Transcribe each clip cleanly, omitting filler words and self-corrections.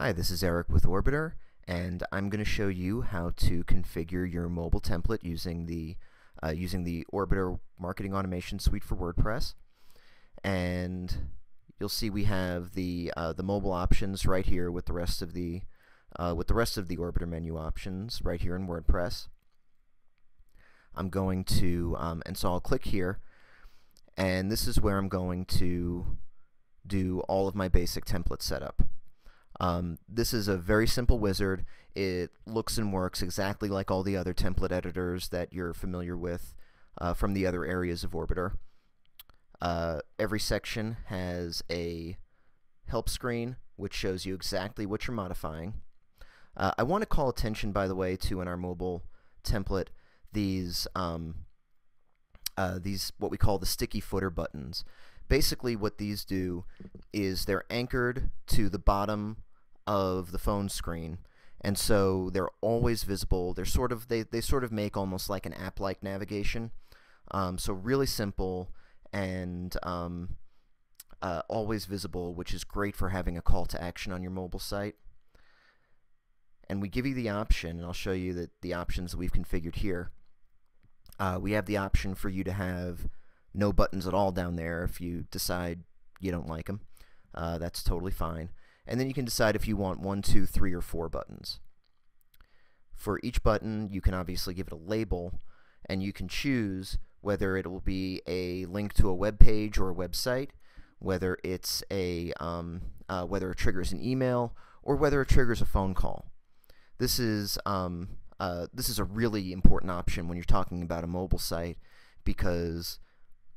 Hi, this is Eric with ORBTR, and I'm going to show you how to configure your mobile template using the ORBTR Marketing Automation Suite for WordPress. And you'll see we have the mobile options right here with the rest of the ORBTR menu options right here in WordPress. I'm going to and so I'll click here, and this is where I'm going to do all of my basic template setup. This is a very simple wizard. It looks and works exactly like all the other template editors that you're familiar with from the other areas of ORBTR. Every section has a help screen which shows you exactly what you're modifying. I want to call attention, by the way, to in our mobile template these what we call the sticky footer buttons. Basically what these do is they're anchored to the bottom of the phone screen, and so they're always visible. They're they sort of make almost like an app-like navigation. So really simple and always visible, which is great for having a call to action on your mobile site. And we give you the option, and I'll show you the options that we've configured here. We have the option for you to have no buttons at all down there if you decide you don't like them. That's totally fine. And then you can decide if you want 1, 2, 3, or 4 buttons. For each button, you can obviously give it a label, and you can choose whether it will be a link to a web page or a website, whether it's whether it triggers an email, or whether it triggers a phone call. This is a really important option when you're talking about a mobile site, because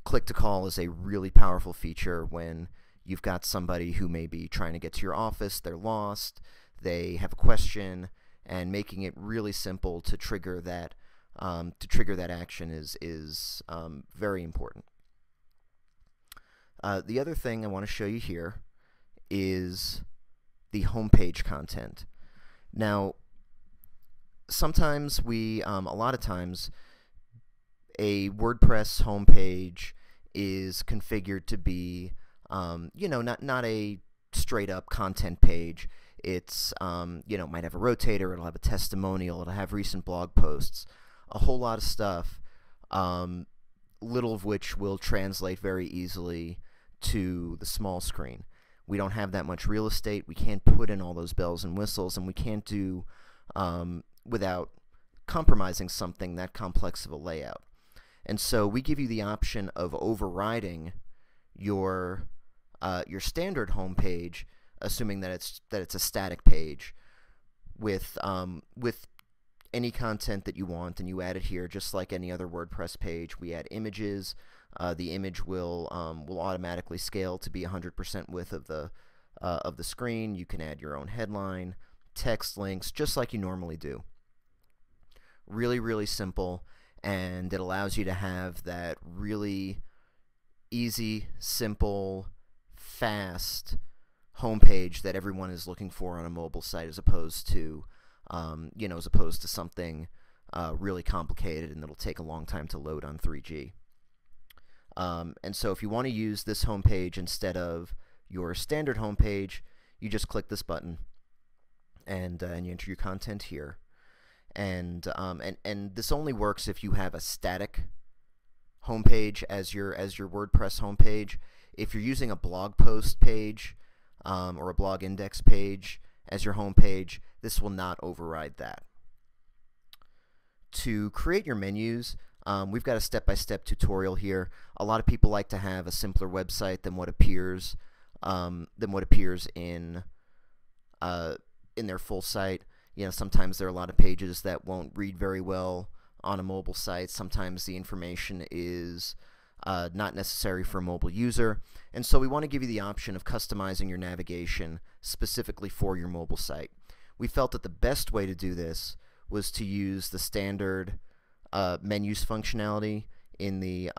click-to-call is a really powerful feature when you've got somebody who may be trying to get to your office, they're lost, they have a question, and making it really simple to trigger that action is very important. The other thing I want to show you here is the homepage content. Now, sometimes a lot of times, a WordPress homepage is configured to be, not a straight up content page. It's, might have a rotator, it'll have a testimonial, it'll have recent blog posts, a whole lot of stuff, little of which will translate very easily to the small screen. We don't have that much real estate, we can't put in all those bells and whistles, and we can't do without compromising something that complex of a layout. And so we give you the option of overriding your standard home page, assuming that it's a static page, with any content that you want, and you add it here just like any other WordPress page. We add images. The image will automatically scale to be 100% width of the screen. You can add your own headline, text links, just like you normally do. Really, really simple, and it allows you to have that really easy, simple, fast homepage that everyone is looking for on a mobile site, as opposed to something really complicated and it'll take a long time to load on 3G. And so if you want to use this homepage instead of your standard homepage, you just click this button and you enter your content here. And this only works if you have a static homepage as your WordPress homepage. If you're using a blog post page or a blog index page as your homepage, this will not override that. To create your menus, we've got a step-by-step tutorial here. A lot of people like to have a simpler website than what appears in their full site. Sometimes there are a lot of pages that won't read very well on a mobile site. Sometimes the information is not necessary for a mobile user, and so we want to give you the option of customizing your navigation specifically for your mobile site. We felt that the best way to do this was to use the standard menus functionality in the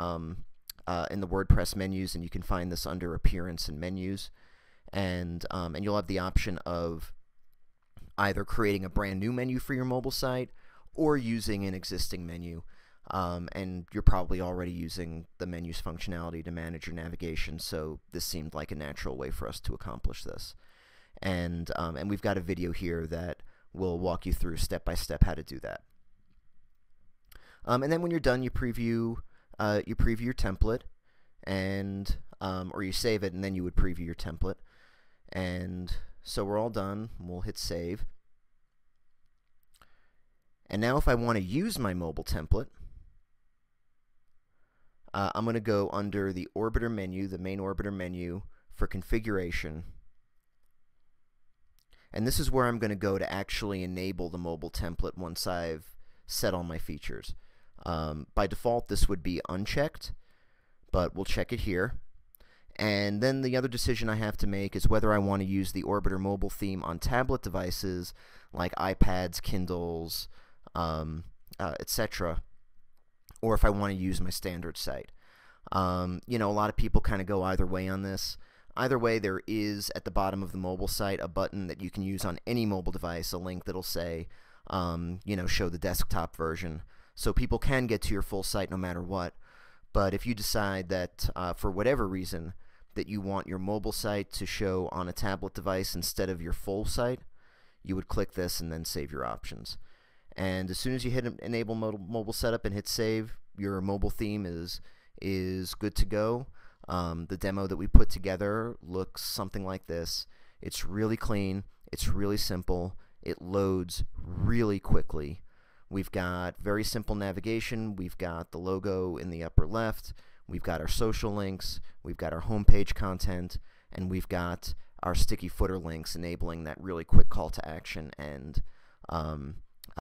WordPress menus, and you can find this under Appearance and Menus, and you'll have the option of either creating a brand new menu for your mobile site or using an existing menu. And you're probably already using the menus functionality to manage your navigation, so this seemed like a natural way for us to accomplish this. and we've got a video here that will walk you through step by step how to do that. And then when you're done, you preview your template, and or you save it, and then you would preview your template. And so we're all done. We'll hit save. And now if I want to use my mobile template, I'm going to go under the Orbiter menu, the main Orbiter menu, for configuration. And this is where I'm going to go to actually enable the mobile template once I've set all my features. By default, this would be unchecked, but we'll check it here. And then the other decision I have to make is whether I want to use the Orbiter mobile theme on tablet devices like iPads, Kindles, etc., or if I want to use my standard site. You know, a lot of people kind of go either way on this. Either way, there is at the bottom of the mobile site a button that you can use on any mobile device, a link that'll say, you know, show the desktop version. So people can get to your full site no matter what. But if you decide that for whatever reason that you want your mobile site to show on a tablet device instead of your full site, you would click this and then save your options. And as soon as you hit enable mobile setup and hit save, your mobile theme is good to go. The demo that we put together looks something like this. It's really clean, it's really simple, it loads really quickly. We've got very simple navigation, we've got the logo in the upper left, we've got our social links, we've got our homepage content, and we've got our sticky footer links enabling that really quick call to action and